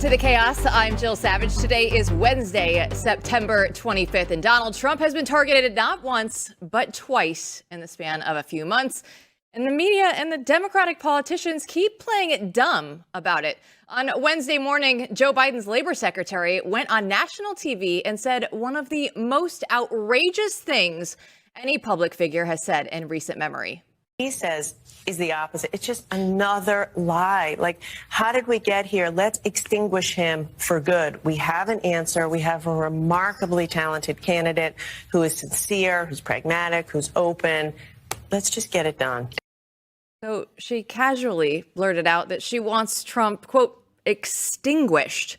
to the chaos. I'm Jill Savage. Today is Wednesday, September 25th, and Donald Trump has been targeted not once, but twice in the span of a few months. And the media and the Democratic politicians keep playing it dumb about it. On Wednesday morning, Joe Biden's labor secretary went on national TV and said one of the most outrageous things any public figure has said in recent memory. He says is the opposite. It's just another lie. Like, how did we get here? Let's extinguish him for good. We have an answer. We have a remarkably talented candidate who is sincere, who's pragmatic, who's open. Let's just get it done. So she casually blurted out that she wants Trump, quote, extinguished.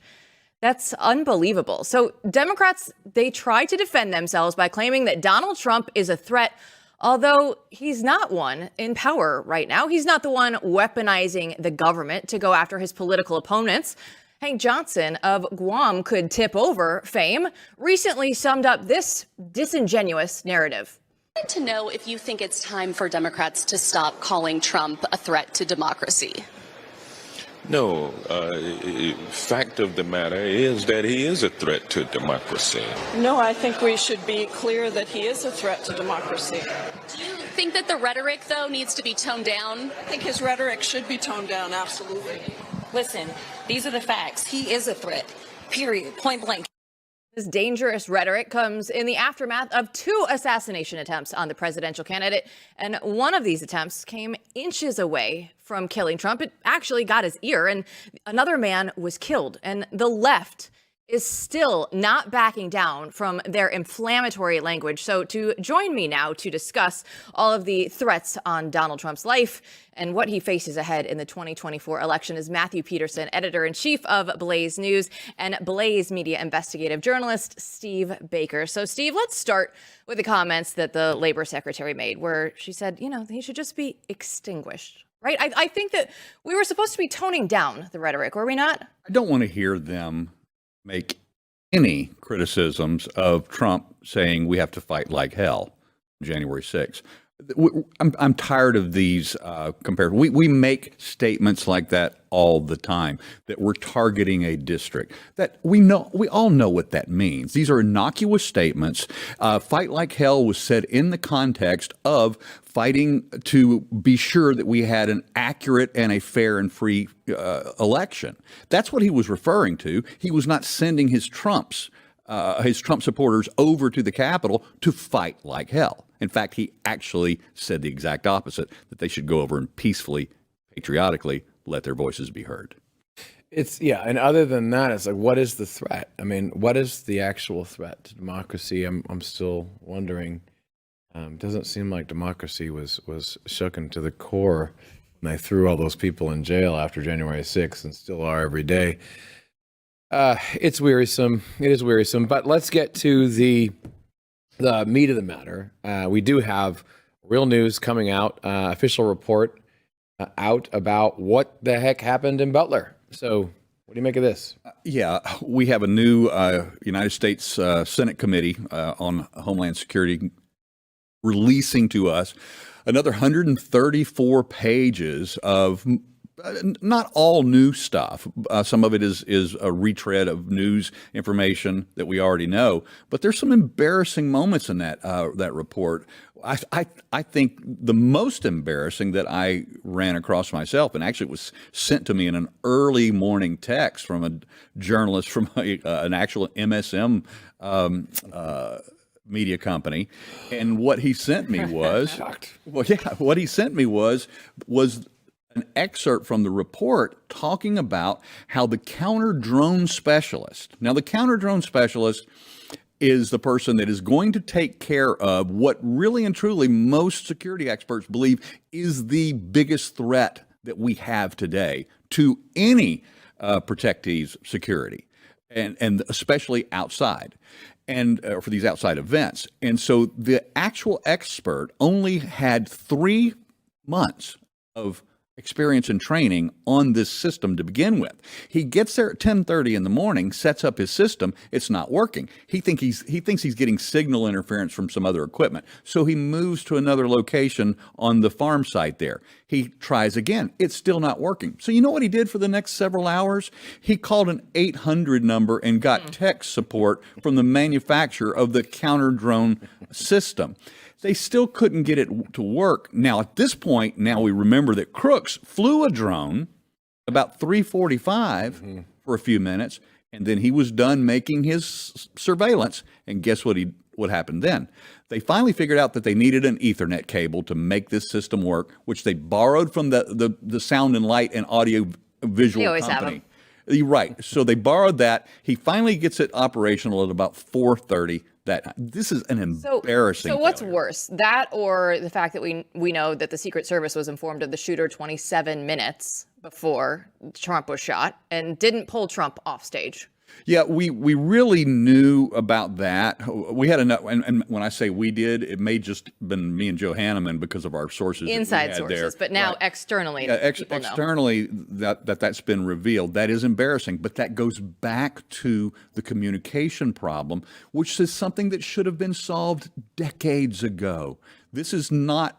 That's unbelievable. So Democrats, they try to defend themselves by claiming that Donald Trump is a threat, although he's not one in power right now. He's not the one weaponizing the government to go after his political opponents. Hank Johnson of Guam could tip over fame recently summed up this disingenuous narrative. I'd like to know if you think it's time for Democrats to stop calling Trump a threat to democracy. No, fact of the matter is that he is a threat to democracy. No, I think we should be clear that he is a threat to democracy. Do you think that the rhetoric, though, needs to be toned down? I think his rhetoric should be toned down, absolutely. Listen, these are the facts. He is a threat, period, point blank. This dangerous rhetoric comes in the aftermath of two assassination attempts on the presidential candidate. And one of these attempts came inches away from killing Trump. It actually got his ear, and another man was killed. And the left is still not backing down from their inflammatory language. So to join me now to discuss all of the threats on Donald Trump's life and what he faces ahead in the 2024 election is Matthew Peterson, editor-in-chief of Blaze News, and Blaze media investigative journalist Steve Baker. So Steve, let's start with the comments that the labor secretary made, where she said, you know, he should just be extinguished. Right? I think that we were supposed to be toning down the rhetoric, were we not? I don't want to hear them make any criticisms of Trump saying we have to fight like hell January 6th. I'm tired of these comparisons. We make statements like that all the time, that we're targeting a district. That we all know what that means. These are innocuous statements. Fight like hell was said in the context of fighting to be sure that we had an accurate and a fair and free election. That's what he was referring to. He was not sending his Trump supporters over to the Capitol to fight like hell. In fact, he actually said the exact opposite, that they should go over and peacefully, patriotically let their voices be heard. And other than that, it's like, what is the threat? I mean, what is the actual threat to democracy? I'm still wondering. Doesn't seem like democracy was shooken to the core when they threw all those people in jail after January 6th and still are every day. It's wearisome. It is wearisome. But let's get to the meat of the matter. We do have real news coming out, official report out about what the heck happened in Butler. So what do you make of this? We have a new United States Senate Committee on Homeland Security releasing to us another 134 pages of not all new stuff. Some of it is a retread of news information that we already know, but there's some embarrassing moments in that report. I think the most embarrassing that I ran across myself, and actually it was sent to me in an early morning text from a journalist from an actual MSM media company, and what he sent me was what he sent me was an excerpt from the report talking about how the counter-drone specialist, now the counter-drone specialist is the person that is going to take care of what really and truly most security experts believe is the biggest threat that we have today to any protectee's security, and especially outside, and for these outside events. And so the actual expert only had 3 months of experience and training on this system to begin with. He gets there at 10:30 in the morning, sets up his system. It's not working. He thinks he's getting signal interference from some other equipment. So he moves to another location on the farm site there. He tries again. It's still not working. So you know what he did for the next several hours? He called an 800 number and got tech support from the manufacturer of the counter drone system. They still couldn't get it to work. Now, at this point, now we remember that Crooks flew a drone about 3:45 for a few minutes, and then he was done making his surveillance. And guess what happened then? They finally figured out that they needed an Ethernet cable to make this system work, which they borrowed from the sound and light and audio visual They always company. have 'em. You're right. So they borrowed that. He finally gets it operational at about 4:30. This is an embarrassing. So what's failure. worse, that or the fact that we know that the Secret Service was informed of the shooter 27 minutes before Trump was shot and didn't pull Trump off stage? Yeah, we really knew about that. We had enough, and when I say we did, it may just been me and Joe Hanneman because of our sources. Inside sources, there. but now Right. externally, people know. Externally, that's been revealed. That is embarrassing, but that goes back to the communication problem, which is something that should have been solved decades ago. This is not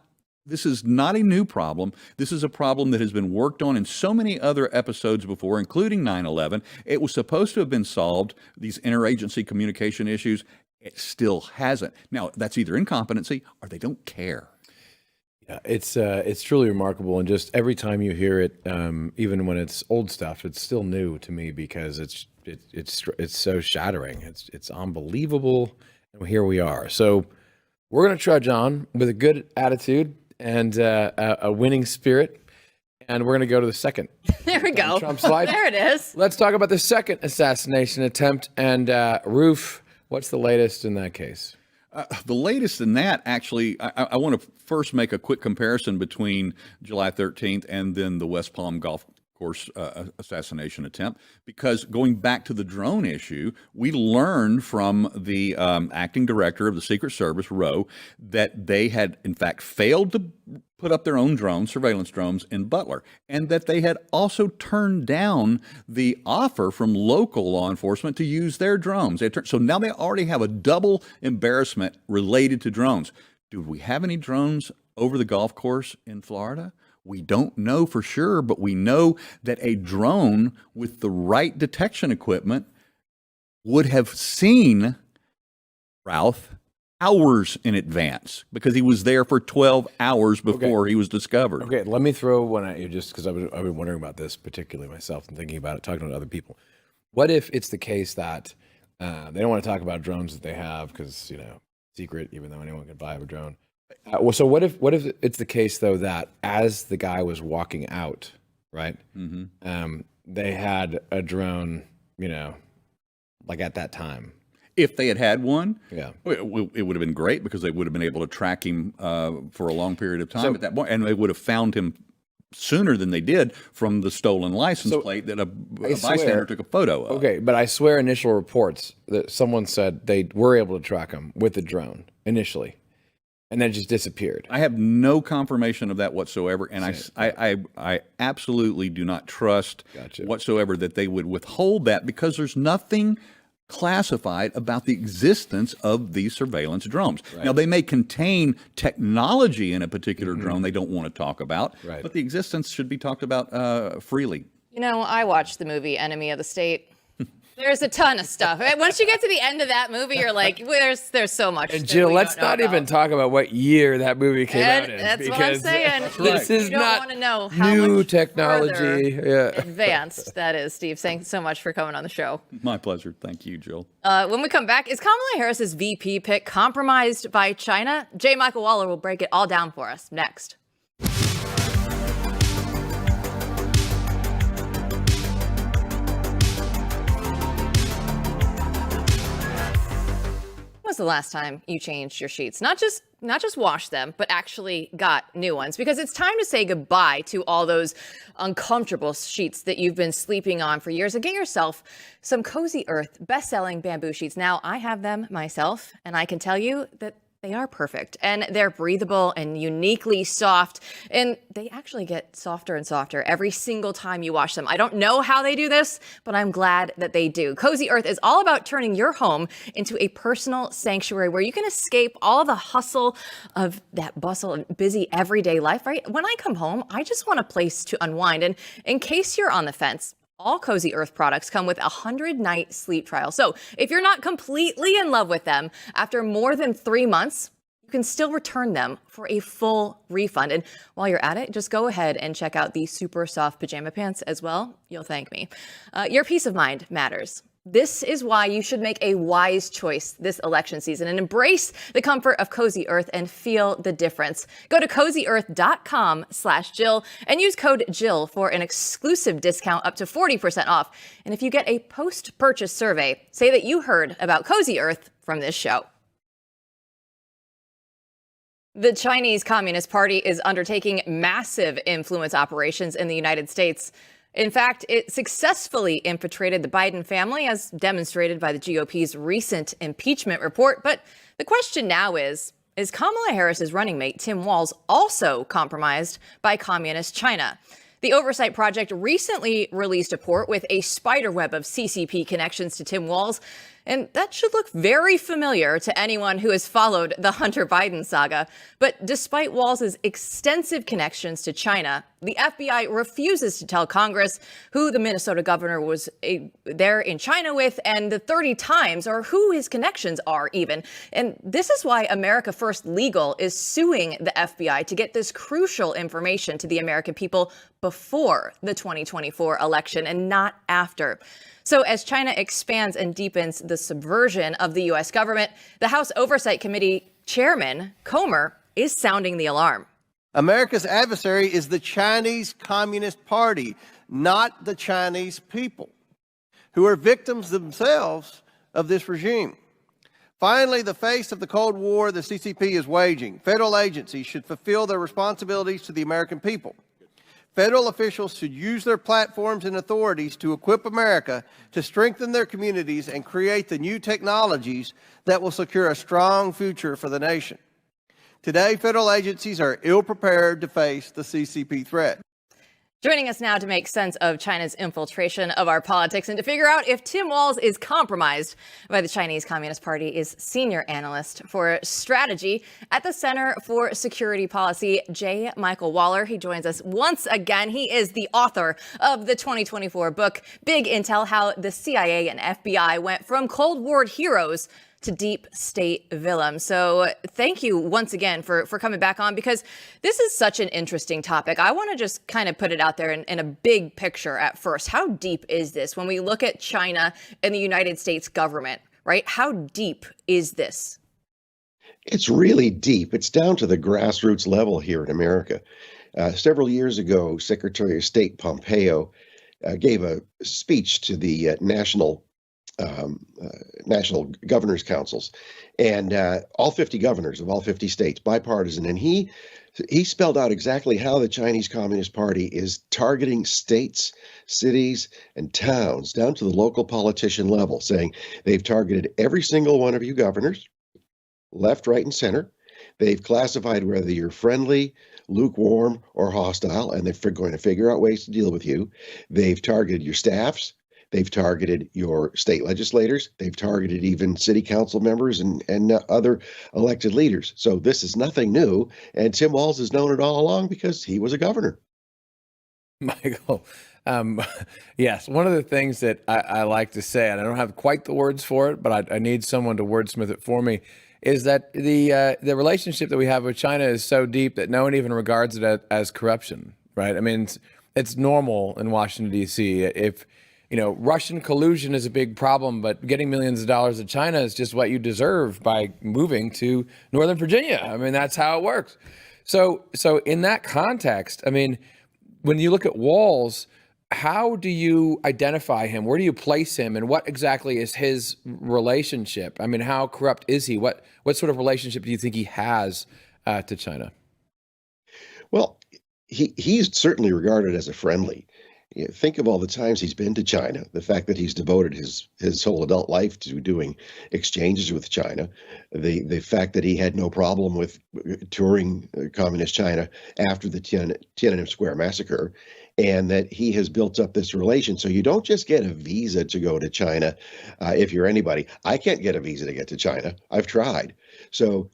a new problem. This is a problem that has been worked on in so many other episodes before, including 9/11. It was supposed to have been solved, these interagency communication issues. It still hasn't. Now, that's either incompetency or they don't care. Yeah, it's truly remarkable, and just every time you hear it, even when it's old stuff, it's still new to me because it's so shattering. It's unbelievable, and here we are. So we're going to trudge on with a good attitude and a winning spirit, and we're going to go to the second. There we go. Trump's life. There it is. Let's talk about the second assassination attempt. And Roof, what's the latest in that case? The latest in that, actually, I want to first make a quick comparison between July 13th and then the West Palm Golf Course assassination attempt, because going back to the drone issue, we learned from the acting director of the Secret Service, Rowe, that they had, in fact, failed to put up their own drones, surveillance drones, in Butler, and that they had also turned down the offer from local law enforcement to use their drones. So now they already have a double embarrassment related to drones. Do we have any drones over the golf course in Florida? We don't know for sure, but we know that a drone with the right detection equipment would have seen Routh hours in advance because he was there for 12 hours before he was discovered. Okay, let me throw one at you just because I've been wondering about this particularly myself and thinking about it, talking to other people. What if it's the case that they don't want to talk about drones that they have because, secret, even though anyone can buy a drone. So what if it's the case though that as the guy was walking out, right? Mm-hmm. They had a drone, like at that time. If they had had one, yeah, it would have been great because they would have been able to track him for a long period of time at that point, and they would have found him sooner than they did from the stolen license plate that a bystander took a photo of. Okay, but I swear initial reports that someone said they were able to track him with the drone initially. And then it just disappeared. I have no confirmation of that whatsoever, and I absolutely do not trust whatsoever that they would withhold that because there's nothing classified about the existence of these surveillance drones. Right. Now, they may contain technology in a particular drone they don't want to talk about, but the existence should be talked about freely. I watched the movie Enemy of the State. There's a ton of stuff. Once you get to the end of that movie, you're like, there's so much. And Jill, let's not even talk about what year that movie came out in. That's what I'm saying. This is you don't not want to know how new much technology. Advanced that is. Steve, thanks so much for coming on the show. My pleasure. Thank you, Jill. When we come back, is Kamala Harris's VP pick compromised by China? J. Michael Waller will break it all down for us next. When was the last time you changed your sheets? Not just washed them, but actually got new ones, because it's time to say goodbye to all those uncomfortable sheets that you've been sleeping on for years and get yourself some Cozy Earth best-selling bamboo sheets. Now, I have them myself, and I can tell you that They are perfect, and they're breathable and uniquely soft, and they actually get softer and softer every single time you wash them. I don't know how they do this, but I'm glad that they do. Cozy Earth is all about turning your home into a personal sanctuary where you can escape all the hustle of that bustle and busy everyday life, right? When I come home, I just want a place to unwind, and in case you're on the fence, all Cozy Earth products come with a 100-night sleep trial. So if you're not completely in love with them after more than 3 months, you can still return them for a full refund. And while you're at it, just go ahead and check out the super soft pajama pants as well. You'll thank me. Your peace of mind matters. This is why you should make a wise choice this election season and embrace the comfort of Cozy Earth and feel the difference. Go to cozyearth.com/Jill and use code Jill for an exclusive discount up to 40% off. And if you get a post-purchase survey, say that you heard about Cozy Earth from this show. The Chinese Communist Party is undertaking massive influence operations in the United States. In fact, it successfully infiltrated the Biden family, as demonstrated by the GOP's recent impeachment report. But the question now is Kamala Harris's running mate, Tim Walz, also compromised by communist China? The Oversight Project recently released a report with a spiderweb of CCP connections to Tim Walz, and that should look very familiar to anyone who has followed the Hunter Biden saga. But despite Walz's extensive connections to China, the FBI refuses to tell Congress who the Minnesota governor was there in China with, and the 30 times, or who his connections are even. And this is why America First Legal is suing the FBI to get this crucial information to the American people before the 2024 election and not after. So as China expands and deepens the subversion of the U.S. government, the House Oversight Committee Chairman Comer is sounding the alarm. America's adversary is the Chinese Communist Party, not the Chinese people, who are victims themselves of this regime. Finally, the face of the Cold War the CCP is waging, federal agencies should fulfill their responsibilities to the American people. Federal officials should use their platforms and authorities to equip America to strengthen their communities and create the new technologies that will secure a strong future for the nation. Today, federal agencies are ill-prepared to face the CCP threat. Joining us now to make sense of China's infiltration of our politics and to figure out if Tim Walz is compromised by the Chinese Communist Party is senior analyst for strategy at the Center for Security Policy, J. Michael Waller. He joins us once again. He is the author of the 2024 book, Big Intel: How the CIA and FBI Went from Cold War Heroes to deep state villains. So thank you once again for coming back on, because this is such an interesting topic. I want to just kind of put it out there in a big picture at first. How deep is this when we look at China and the United States government, right? How deep is this? It's really deep. It's down to the grassroots level here in America. Several years ago, Secretary of State Pompeo gave a speech to the National Governors Councils, and all 50 governors of all 50 states, bipartisan, and he spelled out exactly how the Chinese Communist Party is targeting states, cities, and towns down to the local politician level, saying they've targeted every single one of you governors, left, right, and center. They've classified whether you're friendly, lukewarm, or hostile, and they're going to figure out ways to deal with you. They've targeted your staffs. They've targeted your state legislators. They've targeted even city council members and other elected leaders. So this is nothing new. And Tim Walz has known it all along because he was a governor. Michael, yes, one of the things that I like to say, and I don't have quite the words for it, but I need someone to wordsmith it for me, is that the relationship that we have with China is so deep that no one even regards it as corruption, right? I mean, it's normal in Washington, D.C. If Russian collusion is a big problem, but getting millions of dollars to China is just what you deserve by moving to Northern Virginia. I mean, that's how it works. So in that context, I mean, when you look at Walz, how do you identify him? Where do you place him? And what exactly is his relationship? I mean, how corrupt is he? What sort of relationship do you think he has to China? Well, he's certainly regarded as a friendly. Think of all the times he's been to China, the fact that he's devoted his whole adult life to doing exchanges with China, the fact that he had no problem with touring communist China after the Tiananmen Square massacre, and that he has built up this relation. So you don't just get a visa to go to China if you're anybody. I can't get a visa to get to China. I've tried. So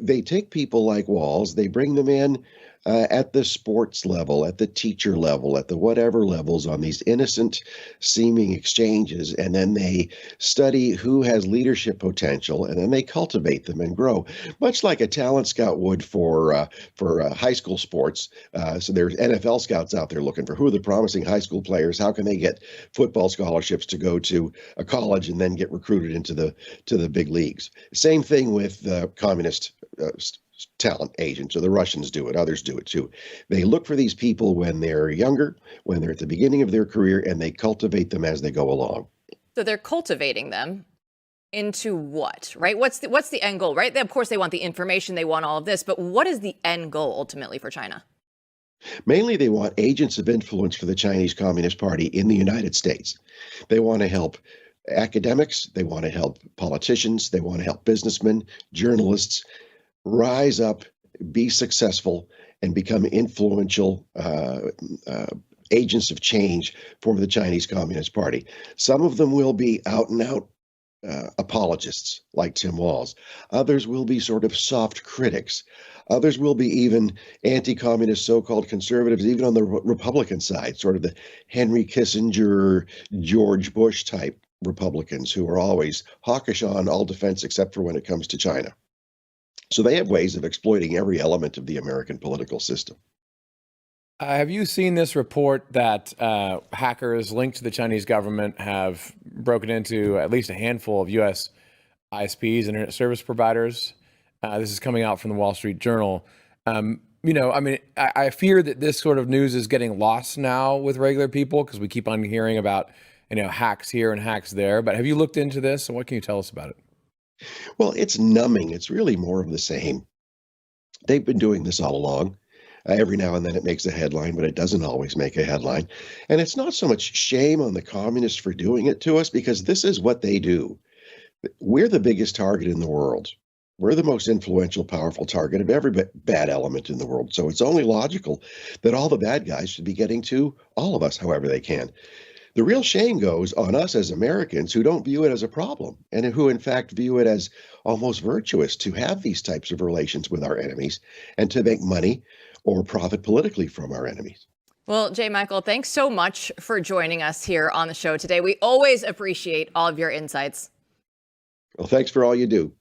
they take people like Walz, they bring them in at the sports level, at the teacher level, at the whatever levels on these innocent seeming exchanges, and then they study who has leadership potential, and then they cultivate them and grow, much like a talent scout would for high school sports. So there's NFL scouts out there looking for who are the promising high school players, how can they get football scholarships to go to a college and then get recruited into the big leagues. Same thing with communist talent agents, or the Russians do it, others do it too. They look for these people when they're younger, when they're at the beginning of their career, and they cultivate them as they go along. So they're cultivating them into what, right? What's the end goal, right? Of course, they want the information, they want all of this, but what is the end goal ultimately for China? Mainly, they want agents of influence for the Chinese Communist Party in the United States. They want to help academics, they want to help politicians, they want to help businessmen, journalists rise up, be successful, and become influential agents of change for the Chinese Communist Party. Some of them will be out and out apologists like Tim Walz. Others will be sort of soft critics. Others will be even anti-communist so-called conservatives, even on the Republican side, sort of the Henry Kissinger, George Bush type Republicans who are always hawkish on all defense except for when it comes to China. So they have ways of exploiting every element of the American political system. Have you seen this report that hackers linked to the Chinese government have broken into at least a handful of U.S. ISPs, internet service providers? This is coming out from the Wall Street Journal. I fear that this sort of news is getting lost now with regular people because we keep on hearing about, hacks here and hacks there. But have you looked into this, and what can you tell us about it? Well, it's numbing. It's really more of the same. They've been doing this all along. Every now and then it makes a headline, but it doesn't always make a headline. And it's not so much shame on the communists for doing it to us, because this is what they do. We're the biggest target in the world. We're the most influential, powerful target of every bad element in the world. So it's only logical that all the bad guys should be getting to all of us however they can. The real shame goes on us as Americans who don't view it as a problem, and who in fact view it as almost virtuous to have these types of relations with our enemies and to make money or profit politically from our enemies. Well, J. Michael, thanks so much for joining us here on the show today. We always appreciate all of your insights. Well, thanks for all you do.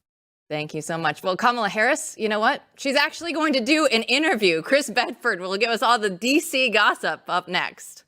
Thank you so much. Well, Kamala Harris, you know what? She's actually going to do an interview. Chris Bedford will give us all the D.C. gossip up next.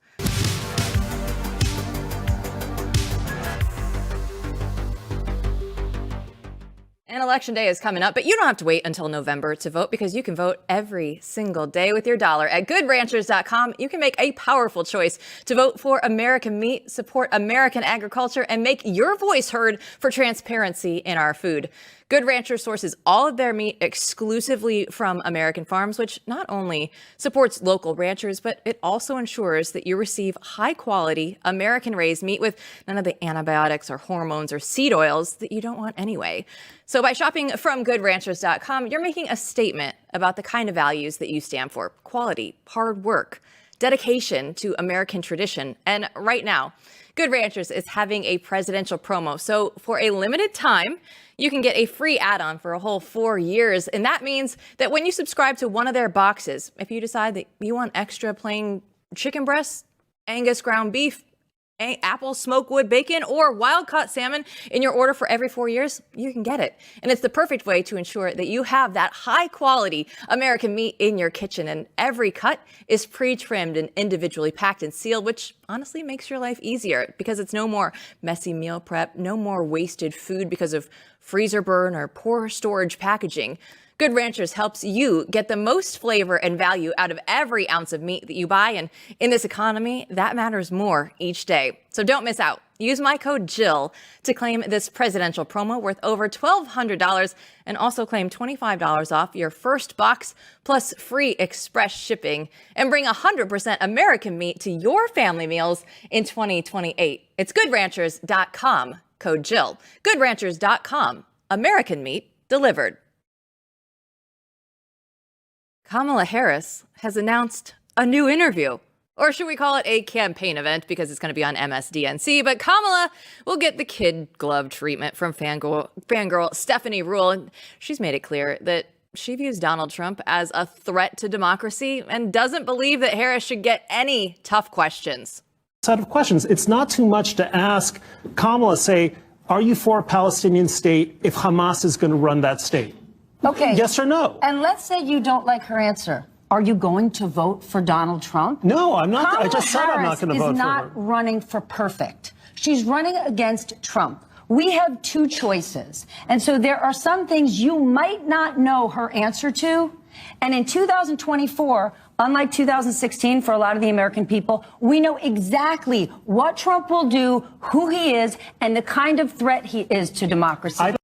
And Election Day is coming up, but you don't have to wait until November to vote, because you can vote every single day with your dollar. At goodranchers.com, you can make a powerful choice to vote for American meat, support American agriculture, and make your voice heard for transparency in our food. Good Ranchers sources all of their meat exclusively from American farms, which not only supports local ranchers, but it also ensures that you receive high-quality, American-raised meat with none of the antibiotics or hormones or seed oils that you don't want anyway. So by shopping from goodranchers.com, you're making a statement about the kind of values that you stand for: quality, hard work, dedication to American tradition. And right now, Good Ranchers is having a presidential promo. So for a limited time, you can get a free add-on for a whole 4 years. And that means that when you subscribe to one of their boxes, if you decide that you want extra plain chicken breasts, Angus ground beef, apple smokewood bacon, or wild-caught salmon in your order for every 4 years, you can get it. And it's the perfect way to ensure that you have that high-quality American meat in your kitchen. And every cut is pre-trimmed and individually packed and sealed, which honestly makes your life easier, because it's no more messy meal prep, no more wasted food because of freezer burn or poor storage packaging. Good Ranchers helps you get the most flavor and value out of every ounce of meat that you buy. And in this economy, that matters more each day. So don't miss out. Use my code Jill to claim this presidential promo worth over $1,200 and also claim $25 off your first box plus free express shipping and bring 100% American meat to your family meals in 2028. It's goodranchers.com, code Jill. Goodranchers.com, American meat delivered. Kamala Harris has announced a new interview. Or should we call it a campaign event because it's going to be on MSDNC. But Kamala will get the kid glove treatment from fangirl Stephanie Ruhle. And she's made it clear that she views Donald Trump as a threat to democracy and doesn't believe that Harris should get any tough questions. Set of questions. It's not too much to ask Kamala, say, are you for a Palestinian state if Hamas is going to run that state? Okay. Yes or no? And let's say you don't like her answer. Are you going to vote for Donald Trump? No, I'm not. Kamala I just said I'm not going to vote for her. Harris is not running for perfect. She's running against Trump. We have two choices. And so there are some things you might not know her answer to. And in 2024, unlike 2016 for a lot of the American people, we know exactly what Trump will do, who he is, and the kind of threat he is to democracy.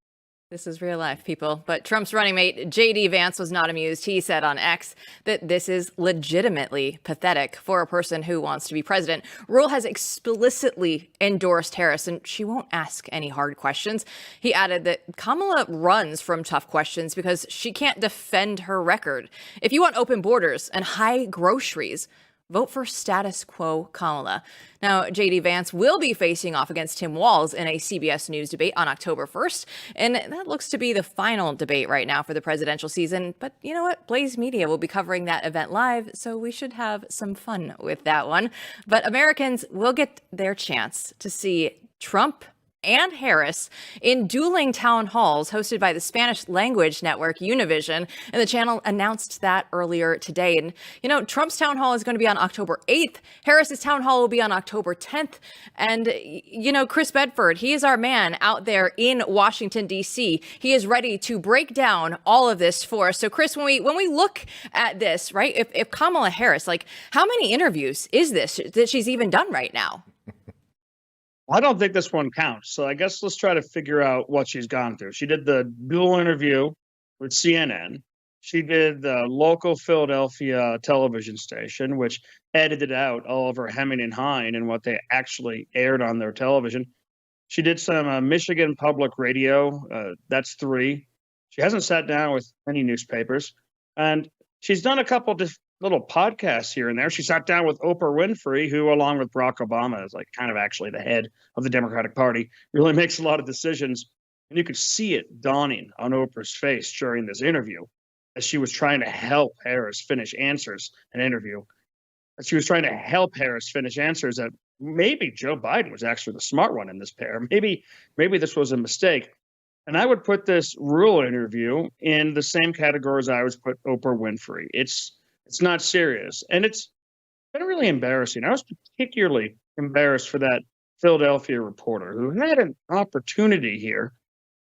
This is real life, people. But Trump's running mate, J.D. Vance, was not amused. He said on X that this is legitimately pathetic for a person who wants to be president. Ruhle has explicitly endorsed Harris, and she won't ask any hard questions. He added that Kamala runs from tough questions because she can't defend her record. If you want open borders and high groceries, vote for status quo Kamala. Now, J.D. Vance will be facing off against Tim Walz in a CBS News debate on October 1st. And that looks to be the final debate right now for the presidential season. But you know what? Blaze Media will be covering that event live, so we should have some fun with that one. But Americans will get their chance to see Trump and Harris in dueling town halls hosted by the Spanish language network Univision. And the channel announced that earlier today. And, you know, Trump's town hall is going to be on October 8th. Harris's town hall will be on October 10th. And, you know, Chris Bedford, he is our man out there in Washington, D.C. He is ready to break down all of this for us. So, Chris, when we look at this, right, if Kamala Harris, like, how many interviews is this that she's even done right now? I don't think this one counts. So I guess let's try to figure out what she's gone through. She did the dual interview with CNN. She did the local Philadelphia television station, which edited out all of her hemming and hawing and what they actually aired on their television. She did some Michigan public radio. That's 3. She hasn't sat down with any newspapers. And she's done a couple of little podcasts here and there. She sat down with Oprah Winfrey, who, along with Barack Obama, is like kind of actually the head of the Democratic Party, really makes a lot of decisions. And you could see it dawning on Oprah's face during this interview as she was trying to help Harris finish answers an interview. As she was trying to help Harris finish answers that maybe Joe Biden was actually the smart one in this pair. Maybe this was a mistake. And I would put this Ruhle interview in the same category as I would put Oprah Winfrey. It's not serious. And it's been really embarrassing. I was particularly embarrassed for that Philadelphia reporter who had an opportunity here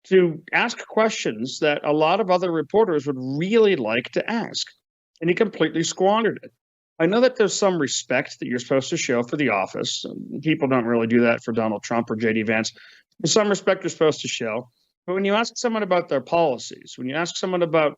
to ask questions that a lot of other reporters would really like to ask. And he completely squandered it. I know that there's some respect that you're supposed to show for the office. People don't really do that for Donald Trump or J.D. Vance. There's some respect you're supposed to show. But when you ask someone about their policies, when you ask someone about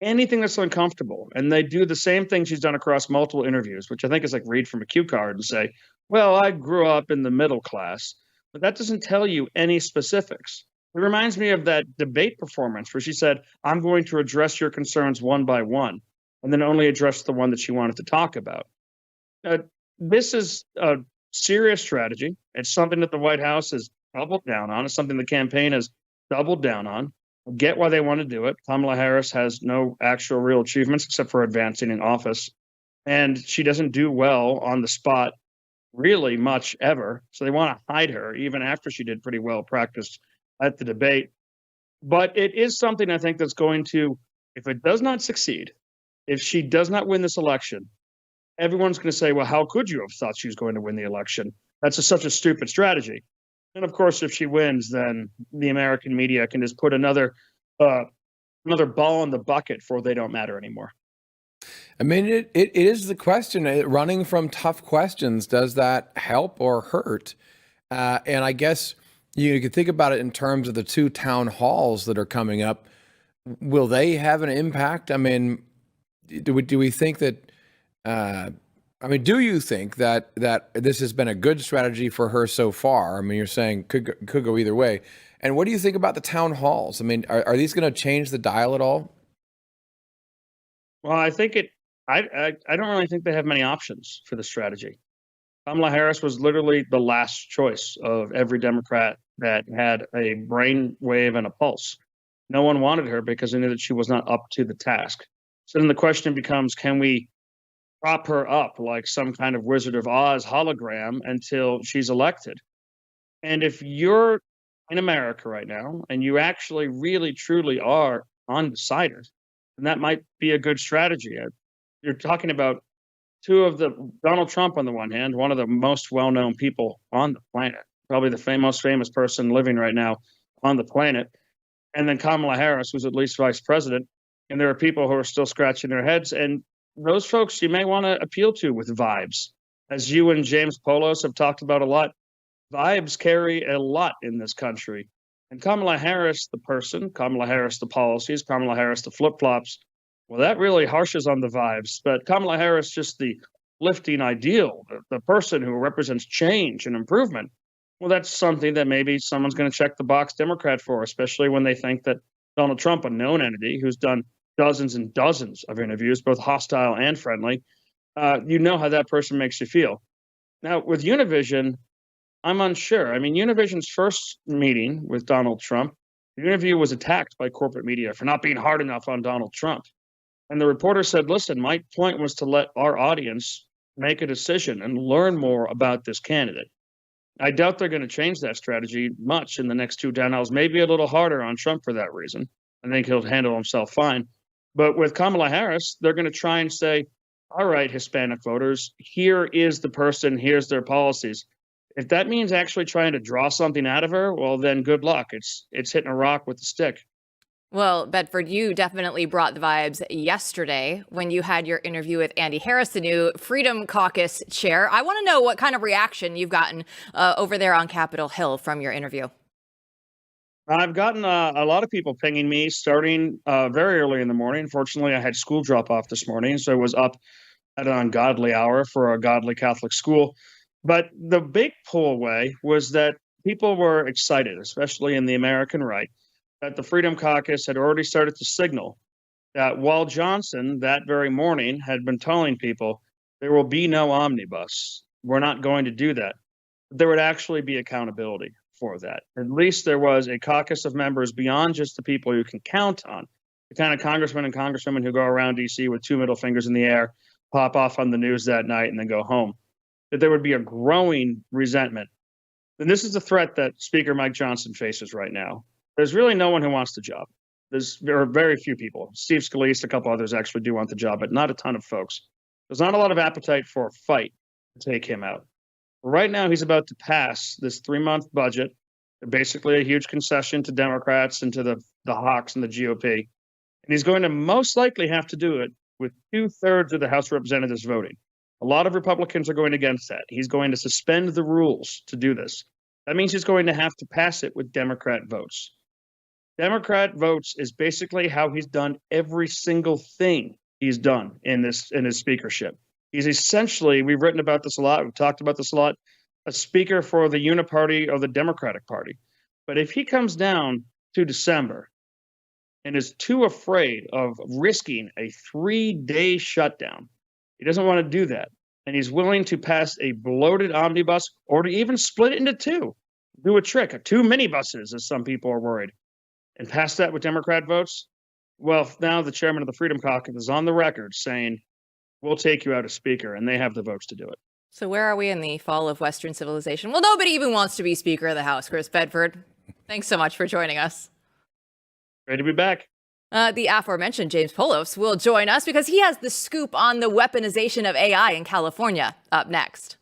anything that's uncomfortable, and they do the same thing she's done across multiple interviews, which I think is like read from a cue card and say, well, I grew up in the middle class, but that doesn't tell you any specifics. It reminds me of that debate performance where she said, I'm going to address your concerns one by one, and then only address the one that she wanted to talk about. This is a serious strategy. It's something that the White House has doubled down on. It's something the campaign has doubled down on. I get why they want to do it. Kamala Harris has no actual real achievements except for advancing in office. And she doesn't do well on the spot really much ever. So they want to hide her even after she did pretty well practiced at the debate. But it is something I think that's going to, if it does not succeed, if she does not win this election, everyone's going to say, well, how could you have thought she was going to win the election? That's such a stupid strategy. And of course, if she wins, then the American media can just put another another ball in the bucket for they don't matter anymore. I mean, it is the question. Running from tough questions, does that help or hurt? And I guess you could think about it in terms of the 2 town halls that are coming up. Will they have an impact? I mean, do we think that? Do you think that this has been a good strategy for her so far? I mean, you're saying could go either way. And what do you think about the town halls? I mean, are these going to change the dial at all? Well, I think I don't really think they have many options for the strategy. Kamala Harris was literally the last choice of every Democrat that had a brain wave and a pulse. No one wanted her because they knew that she was not up to the task. So then the question becomes, can we prop her up like some kind of Wizard of Oz hologram until she's elected? And if you're in America right now and you actually really truly are undecided, then that might be a good strategy. You're talking about Donald Trump on the one hand, one of the most well-known people on the planet, probably the most famous person living right now on the planet, and then Kamala Harris, who's at least vice president. And there are people who are still scratching their heads, and those folks you may want to appeal to with vibes. As you and James Poulos have talked about a lot, vibes carry a lot in this country. And Kamala Harris, the person, Kamala Harris, the policies, Kamala Harris, the flip-flops, well, that really harshes on the vibes. But Kamala Harris, just the lifting ideal, the person who represents change and improvement, well, that's something that maybe someone's going to check the box Democrat for, especially when they think that Donald Trump, a known entity who's done dozens and dozens of interviews, both hostile and friendly, you know how that person makes you feel. Now, with Univision, I'm unsure. I mean, Univision's first meeting with Donald Trump, the interview was attacked by corporate media for not being hard enough on Donald Trump. And the reporter said, listen, my point was to let our audience make a decision and learn more about this candidate. I doubt they're going to change that strategy much in the next 2 town halls, maybe a little harder on Trump for that reason. I think he'll handle himself fine. But with Kamala Harris, they're going to try and say, all right, Hispanic voters, here is the person, here's their policies. If that means actually trying to draw something out of her, well, then good luck. It's hitting a rock with a stick. Well, Bedford, you definitely brought the vibes yesterday when you had your interview with Andy Harris, the new Freedom Caucus chair. I want to know what kind of reaction you've gotten over there on Capitol Hill from your interview. I've gotten a lot of people pinging me starting very early in the morning. Fortunately, I had school drop off this morning, so I was up at an ungodly hour for a godly Catholic school. But the big pull away was that people were excited, especially in the American right, that the Freedom Caucus had already started to signal that while Johnson that very morning had been telling people there will be no omnibus, we're not going to do that, there would actually be accountability for that. At least there was a caucus of members beyond just the people you can count on, the kind of congressmen and congresswomen who go around D.C. with 2 middle fingers in the air, pop off on the news that night, and then go home, that there would be a growing resentment. And this is the threat that Speaker Mike Johnson faces right now. There's really no one who wants the job. There are very few people. Steve Scalise, a couple others actually do want the job, but not a ton of folks. There's not a lot of appetite for a fight to take him out. Right now, he's about to pass this 3-month budget, basically a huge concession to Democrats and to the hawks and the GOP. And he's going to most likely have to do it with 2/3 of the House of Representatives voting. A lot of Republicans are going against that. He's going to suspend the rules to do this. That means he's going to have to pass it with Democrat votes. Democrat votes is basically how he's done every single thing he's done in his speakership. He's essentially, we've written about this a lot, we've talked about this a lot, a speaker for the uniparty or the Democratic Party. But if he comes down to December and is too afraid of risking a 3-day shutdown, he doesn't want to do that. And he's willing to pass a bloated omnibus or to even split it into 2, do a trick, 2 minibuses, as some people are worried, and pass that with Democrat votes. Well, now the chairman of the Freedom Caucus is on the record saying, we'll take you out as speaker, and they have the votes to do it. So where are we in the fall of Western civilization? Well, nobody even wants to be Speaker of the House. Chris Bedford, thanks so much for joining us. Great to be back. The aforementioned James Poulos will join us because he has the scoop on the weaponization of AI in California up next.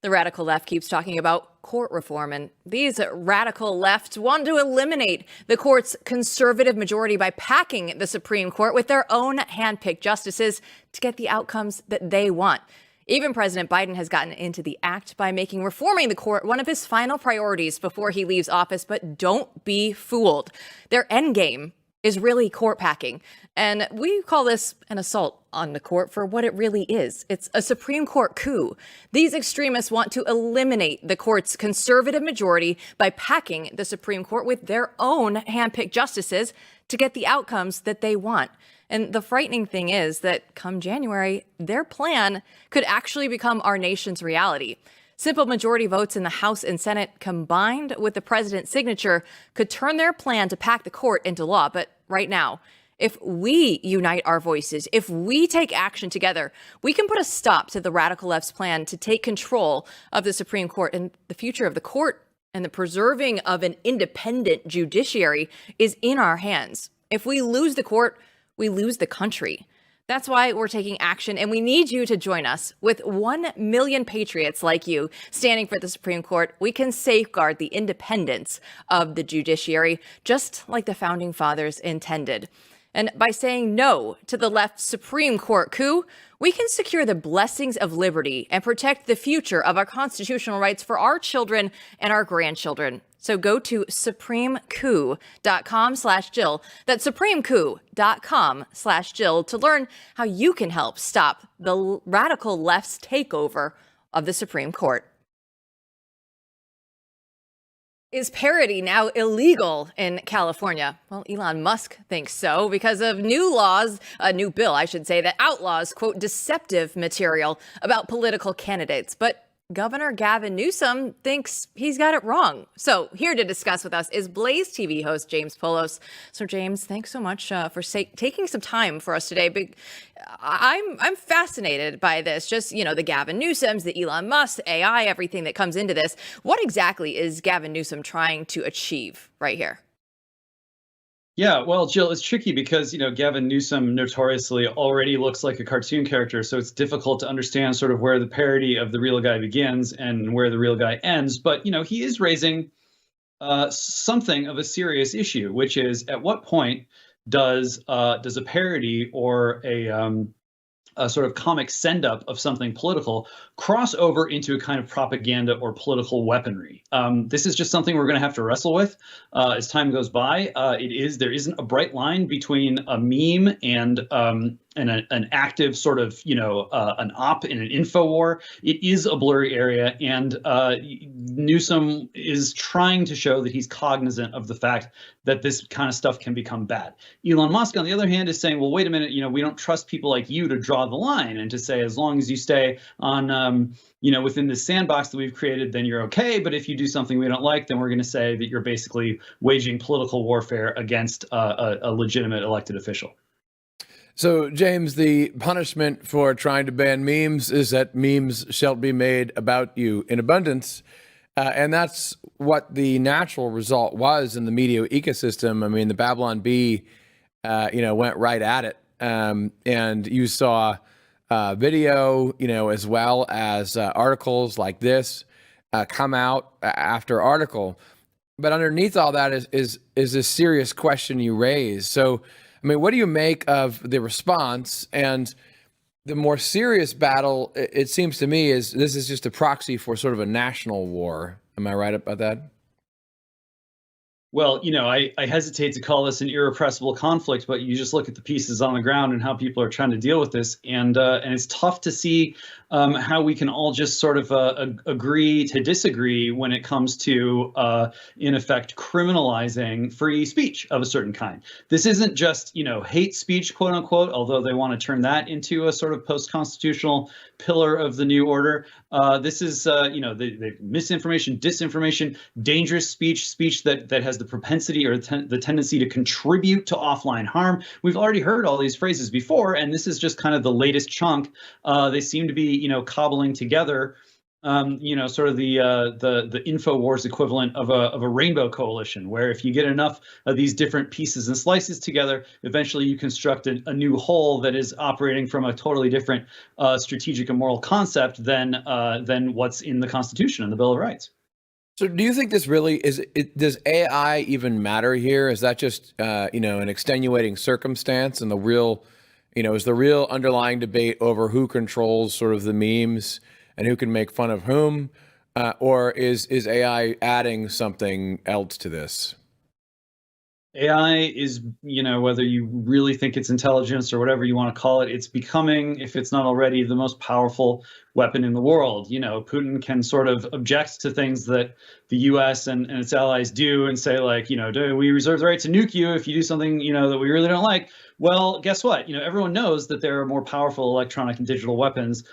The radical left keeps talking about court reform, and these radical left want to eliminate the court's conservative majority by packing the Supreme Court with their own handpicked justices to get the outcomes that they want. Even President Biden has gotten into the act by making reforming the court one of his final priorities before he leaves office. But don't be fooled. Their endgame is really court packing. And we call this an assault on the court for what it really is. It's a Supreme Court coup. These extremists want to eliminate the court's conservative majority by packing the Supreme Court with their own handpicked justices to get the outcomes that they want. And the frightening thing is that come January, their plan could actually become our nation's reality. Simple majority votes in the House and Senate combined with the president's signature could turn their plan to pack the court into law. But right now, if we unite our voices, if we take action together, we can put a stop to the radical left's plan to take control of the Supreme Court. And the future of the court and the preserving of an independent judiciary is in our hands. If we lose the court, we lose the country. That's why we're taking action, and we need you to join us. With 1 million patriots like you standing for the Supreme Court, we can safeguard the independence of the judiciary, just like the founding fathers intended. And by saying no to the left's Supreme Court coup, we can secure the blessings of liberty and protect the future of our constitutional rights for our children and our grandchildren. So go to supremecoup.com/Jill. That's supremecoup.com/Jill to learn how you can help stop the radical left's takeover of the Supreme Court. Is parody now illegal in California? Well, Elon Musk thinks so because of new laws, a new bill, I should say, that outlaws, quote, deceptive material about political candidates. But Governor Gavin Newsom thinks he's got it wrong. So here to discuss with us is BlazeTV host James Poulos. So James, thanks so much for taking some time for us today. But I'm fascinated by this. Just, you know, the Gavin Newsoms, the Elon Musk, AI, everything that comes into this. What exactly is Gavin Newsom trying to achieve right here? Yeah, well, Jill, it's tricky because, you know, Gavin Newsom notoriously already looks like a cartoon character. So it's difficult to understand sort of where the parody of the real guy begins and where the real guy ends. But, you know, he is raising something of a serious issue, which is at what point does a parody or a sort of comic send-up of something political cross over into a kind of propaganda or political weaponry. This is just something we're going to have to wrestle with as time goes by. There isn't a bright line between a meme and an active sort of, you know, an op in an info war. It is a blurry area, and Newsom is trying to show that he's cognizant of the fact that this kind of stuff can become bad. Elon Musk, on the other hand, is saying, well, wait a minute, you know, we don't trust people like you to draw the line and to say, as long as you stay on, you know, within this sandbox that we've created, then you're okay. But if you do something we don't like, then we're going to say that you're basically waging political warfare against a legitimate elected official. So, James, the punishment for trying to ban memes is that memes shall be made about you in abundance. And that's what the natural result was in the media ecosystem. I mean, the Babylon Bee, you know, went right at it. And you saw video, you know, as well as articles like this come out after article. But underneath all that is this serious question you raise. So, I mean, what do you make of the response? And the more serious battle, it seems to me, is this is just a proxy for sort of a national war. Am I right about that? Well, you know, I hesitate to call this an irrepressible conflict, but you just look at the pieces on the ground and how people are trying to deal with this. And it's tough to see how we can all just sort of agree to disagree when it comes to, in effect, criminalizing free speech of a certain kind. This isn't just, you know, hate speech, quote unquote, although they want to turn that into a sort of post-constitutional pillar of the new order. This is, you know, the misinformation, disinformation, dangerous speech that has the propensity or the tendency to contribute to offline harm. We've already heard all these phrases before, and this is just kind of the latest chunk. They seem to be, you know, cobbling together sort of the InfoWars equivalent of a rainbow coalition, where if you get enough of these different pieces and slices together, eventually you construct a new whole that is operating from a totally different strategic and moral concept than what's in the Constitution and the Bill of Rights. So do you think this really does AI even matter here? Is that just, an extenuating circumstance, and the real, is the real underlying debate over who controls sort of the memes and who can make fun of whom, or is AI adding something else to this? AI is, whether you really think it's intelligence or whatever you want to call it, it's becoming, if it's not already, the most powerful weapon in the world. Putin can sort of object to things that the U.S. and its allies do and say, like, do we reserve the right to nuke you if you do something, that we really don't like? Well, guess what? Everyone knows that there are more powerful electronic and digital weapons,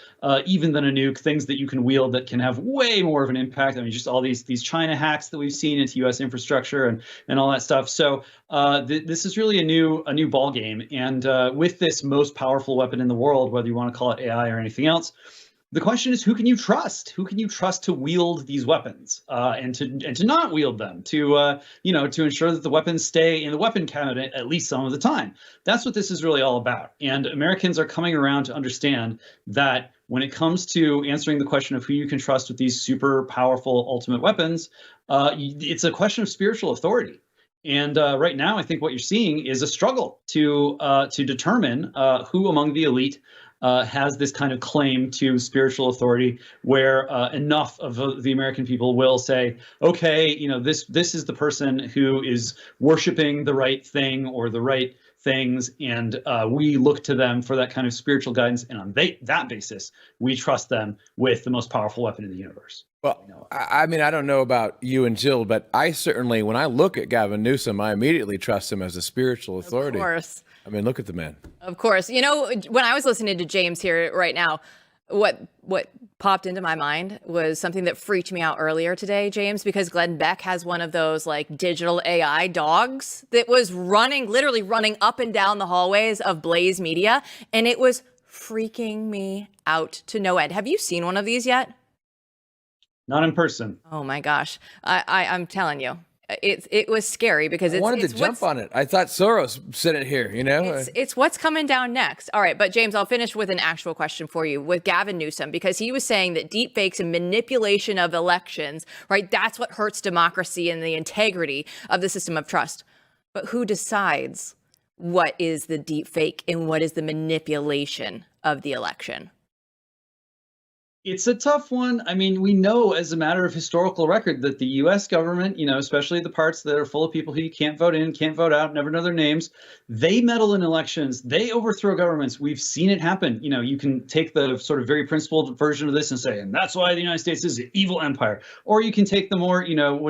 even than a nuke, things that you can wield that can have way more of an impact. I mean, just all these China hacks that we've seen into U.S. infrastructure and all that stuff. So this is really a new ball game. And with this most powerful weapon in the world, whether you want to call it AI or anything else, the question is, who can you trust? Who can you trust to wield these weapons and to not wield them? To ensure that the weapons stay in the weapon cabinet at least some of the time. That's what this is really all about. And Americans are coming around to understand that when it comes to answering the question of who you can trust with these super powerful ultimate weapons, it's a question of spiritual authority. And right now, I think what you're seeing is a struggle to determine who among the elite has this kind of claim to spiritual authority, where enough of the American people will say, okay, this is the person who is worshiping the right thing or the right things, and we look to them for that kind of spiritual guidance, and on that basis, we trust them with the most powerful weapon in the universe. Well, I mean, I don't know about you and Jill, but I certainly, when I look at Gavin Newsom, I immediately trust him as a spiritual authority. Of course. I mean, look at the man. Of course. When I was listening to James here right now, what popped into my mind was something that freaked me out earlier today, James, because Glenn Beck has one of those like digital AI dogs that was literally running up and down the hallways of Blaze Media, and it was freaking me out to no end. Have you seen one of these yet? Not in person. Oh my gosh. I'm telling you. It was scary because I wanted to jump on it. I thought Soros said it here, It's what's coming down next. All right, but James, I'll finish with an actual question for you with Gavin Newsom, because he was saying that deep fakes and manipulation of elections, right? That's what hurts democracy and the integrity of the system of trust. But who decides what is the deep fake and what is the manipulation of the election? It's a tough one. I mean, we know as a matter of historical record that the U.S. government, especially the parts that are full of people who you can't vote in, can't vote out, never know their names, they meddle in elections. They overthrow governments. We've seen it happen. You can take the sort of very principled version of this and say, and that's why the United States is an evil empire. Or you can take the more,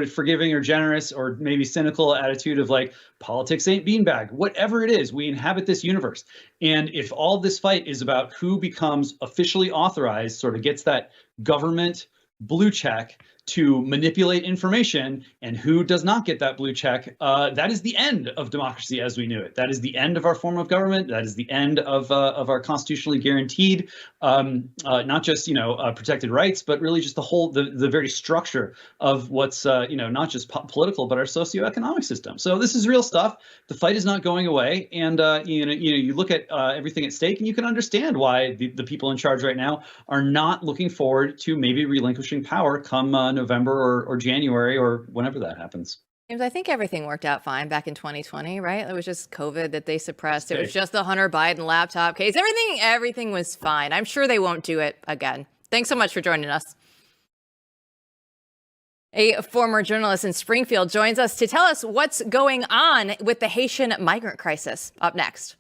forgiving or generous or maybe cynical attitude of like, politics ain't beanbag. Whatever it is, we inhabit this universe. And if all this fight is about who becomes officially authorized, sort of gets that government blue check to manipulate information, and who does not get that blue check, that is the end of democracy as we knew it. That is the end of our form of government. That is the end of our constitutionally guaranteed, not just protected rights, but really just the very structure of what's not just political, but our socioeconomic system. So this is real stuff. The fight is not going away, and you look at everything at stake, and you can understand why the people in charge right now are not looking forward to maybe relinquishing power come November or January or whenever that happens. James, I think everything worked out fine back in 2020, right? It was just COVID that they suppressed. It was just the Hunter Biden laptop case. Everything was fine. I'm sure they won't do it again. Thanks so much for joining us. A former journalist in Springfield joins us to tell us what's going on with the Haitian migrant crisis. Up next.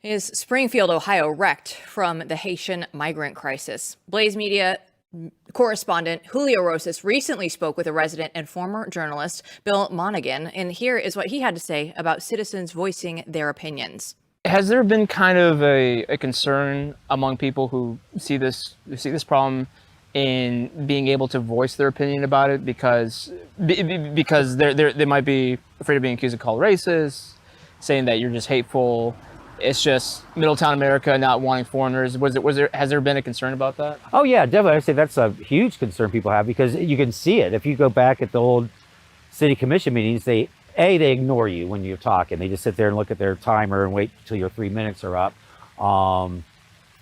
Is Springfield, Ohio, wrecked from the Haitian migrant crisis? Blaze Media correspondent Julio Rosas recently spoke with a resident and former journalist, Bill Monaghan, and here is what he had to say about citizens voicing their opinions. Has there been kind of a concern among people who see this problem in being able to voice their opinion about it because they might be afraid of being accused of called racist, saying that you're just hateful. It's just Middletown America not wanting foreigners. Has there been a concern about that? Oh yeah, definitely. I'd say that's a huge concern people have because you can see it. If you go back at the old city commission meetings, they ignore you when you're talking. They just sit there and look at their timer and wait till your 3 minutes are up.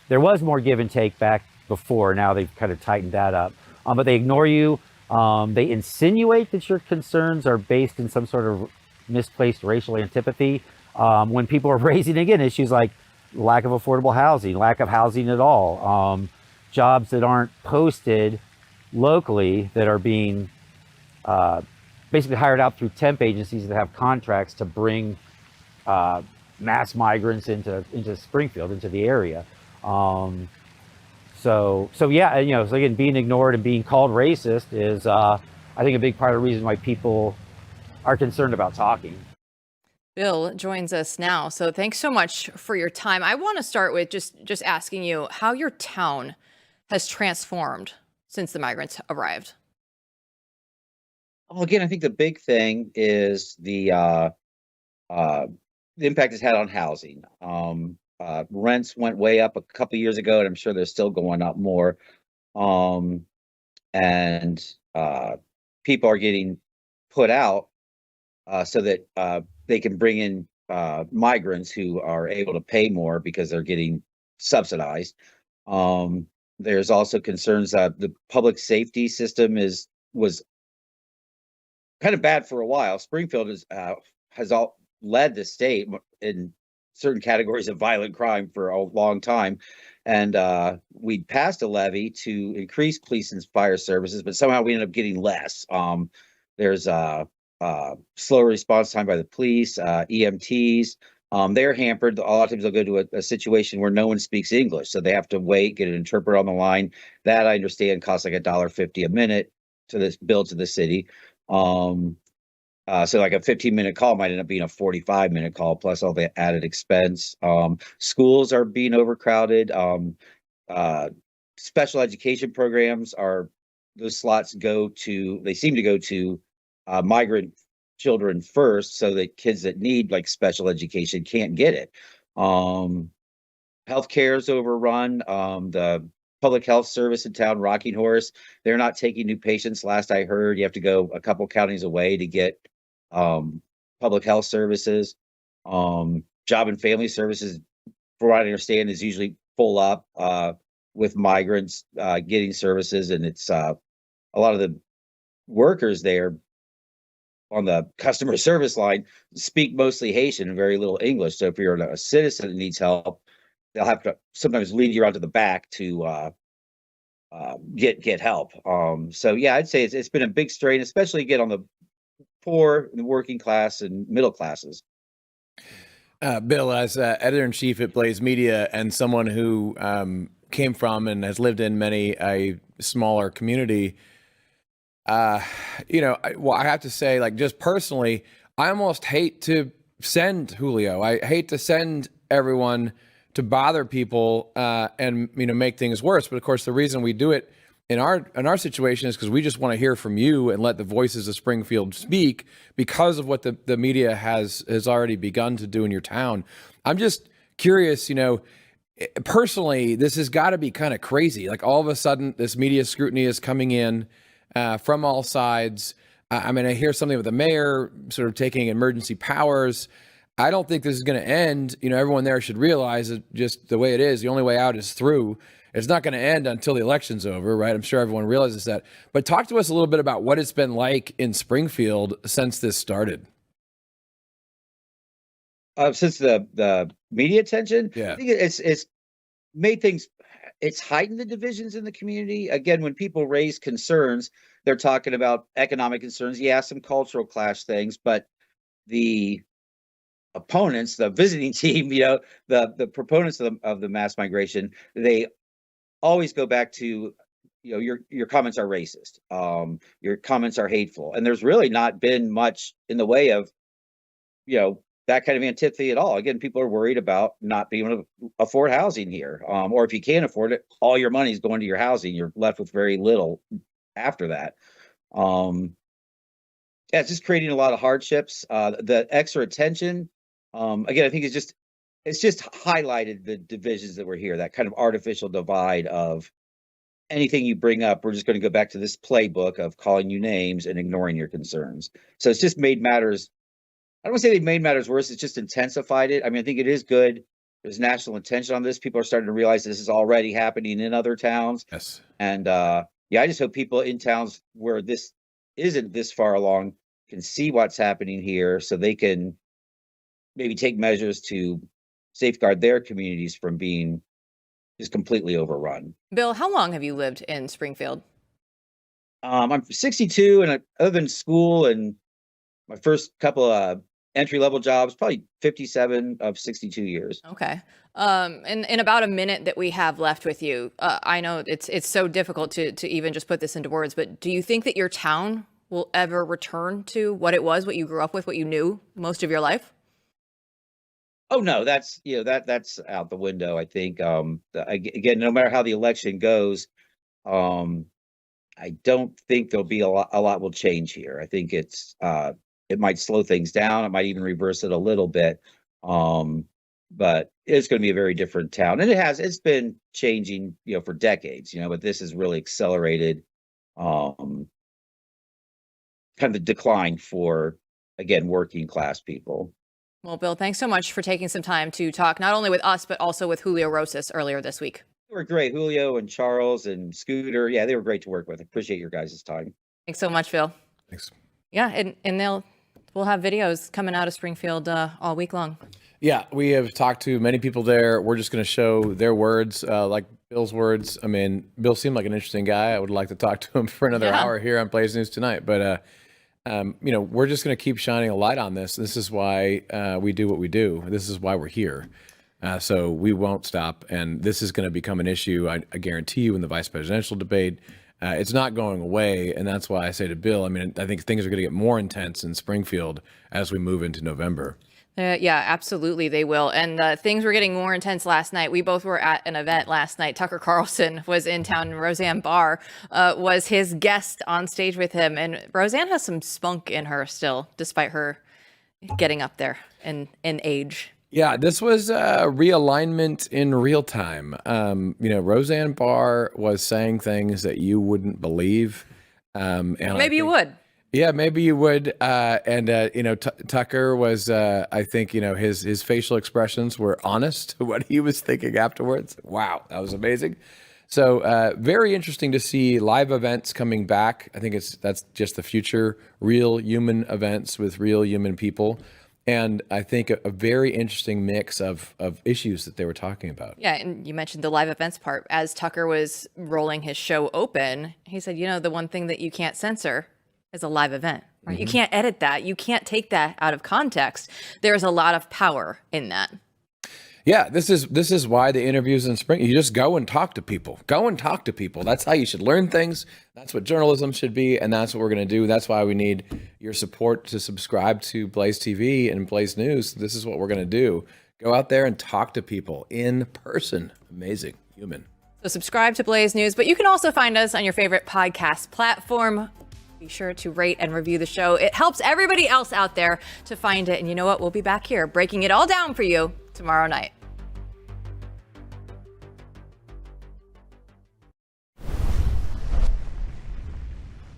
There was more give and take back before. Now they've kind of tightened that up. But they ignore you. They insinuate that your concerns are based in some sort of misplaced racial antipathy. When people are raising, again, issues like lack of affordable housing, lack of housing at all, jobs that aren't posted locally that are being basically hired out through temp agencies that have contracts to bring mass migrants into Springfield, into the area. So yeah, you know, so again, being ignored and being called racist is, I think, a big part of the reason why people are concerned about talking. Bill joins us now. So thanks so much for your time. I want to start with just asking you how your town has transformed since the migrants arrived. Well, again, I think the big thing is the impact it's had on housing. Rents went way up a couple years ago, and I'm sure they're still going up more. And people are getting put out so that they can bring in migrants who are able to pay more because they're getting subsidized. There's also concerns that the public safety system was kind of bad for a while. Springfield has led the state in certain categories of violent crime for a long time. And we passed a levy to increase police and fire services, but somehow we ended up getting less. There's slow response time by the police, EMTs. They're hampered. A lot of times they'll go to a situation where no one speaks English, so they have to wait, get an interpreter on the line. That, I understand, costs like $1.50 a minute to this bill to the city. So like a 15-minute call might end up being a 45-minute call plus all the added expense. Schools are being overcrowded. Special education programs those slots they seem to go to migrant children first, so that kids that need like special education can't get it. Healthcare is overrun. The public health service in town, Rocking Horse, they're not taking new patients. Last I heard, you have to go a couple counties away to get public health services. Job and family services, from what I understand, is usually full up with migrants getting services, and it's a lot of the workers there on the customer service line speak mostly Haitian and very little English. So if you're a citizen that needs help, they'll have to sometimes lead you out to the back to get help. So yeah, I'd say it's been a big strain, especially again on the poor, the working class, and middle classes. Bill, as editor-in-chief at Blaze Media and someone who came from and has lived in a smaller community, I have to say, like, just personally, I almost hate to send Julio. I hate to send everyone to bother people and make things worse. But of course, the reason we do it in our situation is because we just want to hear from you and let the voices of Springfield speak because of what the media has already begun to do in your town. I'm just curious, personally, this has got to be kind of crazy. Like, all of a sudden, this media scrutiny is coming in from all sides. I hear something with the mayor sort of taking emergency powers. I don't think this is going to end. Everyone there should realize that just the way it is, the only way out is through. It's not going to end until the election's over, right? I'm sure everyone realizes that. But talk to us a little bit about what it's been like in Springfield since this started. Since the media attention, yeah. I think it's made things. It's heightened the divisions in the community. Again, when people raise concerns, they're talking about economic concerns. Yeah, some cultural clash things, but the opponents, the visiting team, the proponents of the mass migration, they always go back to, your comments are racist. Your comments are hateful, and there's really not been much in the way of, that kind of antipathy at all. Again, people are worried about not being able to afford housing here. Or if you can't afford it, all your money is going to your housing. You're left with very little after that. Yeah, it's just creating a lot of hardships. The extra attention, again, I think it's just highlighted the divisions that were here, that kind of artificial divide of anything you bring up, we're just going to go back to this playbook of calling you names and ignoring your concerns. So it's just made matters, I don't want to say they've made matters worse, it's just intensified it. I mean, I think it is good. There's national attention on this. People are starting to realize this is already happening in other towns. Yes. And yeah, I just hope people in towns where this isn't this far along can see what's happening here so they can maybe take measures to safeguard their communities from being just completely overrun. Bill, how long have you lived in Springfield? I'm 62, and other than school and my first couple of entry-level jobs, probably 57 of 62 years. Okay. In about a minute that we have left with you, I know it's so difficult to even just put this into words, but do you think that your town will ever return to what it was, what you grew up with, what you knew most of your life? Oh no, that's that's out the window. I think again, no matter how the election goes, I don't think there'll be a lot will change here. I think it might slow things down. It might even reverse it a little bit. But it's going to be a very different town, and it's been changing, for decades, but this has really accelerated kind of the decline for, again, working class people. Well, Bill, thanks so much for taking some time to talk not only with us, but also with Julio Rosas earlier this week. They were great. Julio and Charles and Scooter. Yeah, they were great to work with. I appreciate your guys' time. Thanks so much, Phil. Thanks. Yeah, and we'll have videos coming out of Springfield all week long. Yeah, we have talked to many people there. We're just going to show their words, like Bill's words. I mean, Bill seemed like an interesting guy. I would like to talk to him for another hour here on Blaze News Tonight. But we're just going to keep shining a light on this. This is why we do what we do. This is why we're here. So we won't stop. And this is going to become an issue, I guarantee you, in the vice presidential debate. It's not going away. And that's why I say to Bill, I mean, I think things are going to get more intense in Springfield as we move into November. Yeah, absolutely, they will. And things were getting more intense last night. We both were at an event last night. Tucker Carlson was in town, and Roseanne Barr was his guest on stage with him. And Roseanne has some spunk in her still, despite her getting up there in age. Yeah, this was realignment in real time. Roseanne Barr was saying things that you wouldn't believe. And maybe you would. Yeah, maybe you would. Tucker was, I think, his facial expressions were honest to what he was thinking afterwards. Wow, that was amazing. So very interesting to see live events coming back. I think that's just the future, real human events with real human people. And I think a very interesting mix of issues that they were talking about. Yeah, and you mentioned the live events part. As Tucker was rolling his show open, he said, the one thing that you can't censor is a live event, right? Mm-hmm. You can't edit that. You can't take that out of context. There's a lot of power in that. Yeah, this is why the interviews in spring, you just go and talk to people. Go and talk to people. That's how you should learn things. That's what journalism should be, and that's what we're going to do. That's why we need your support to subscribe to Blaze TV and Blaze News. This is what we're going to do. Go out there and talk to people in person. Amazing. Human. So subscribe to Blaze News, but you can also find us on your favorite podcast platform. Be sure to rate and review the show. It helps everybody else out there to find it. And you know what? We'll be back here breaking it all down for you tomorrow night.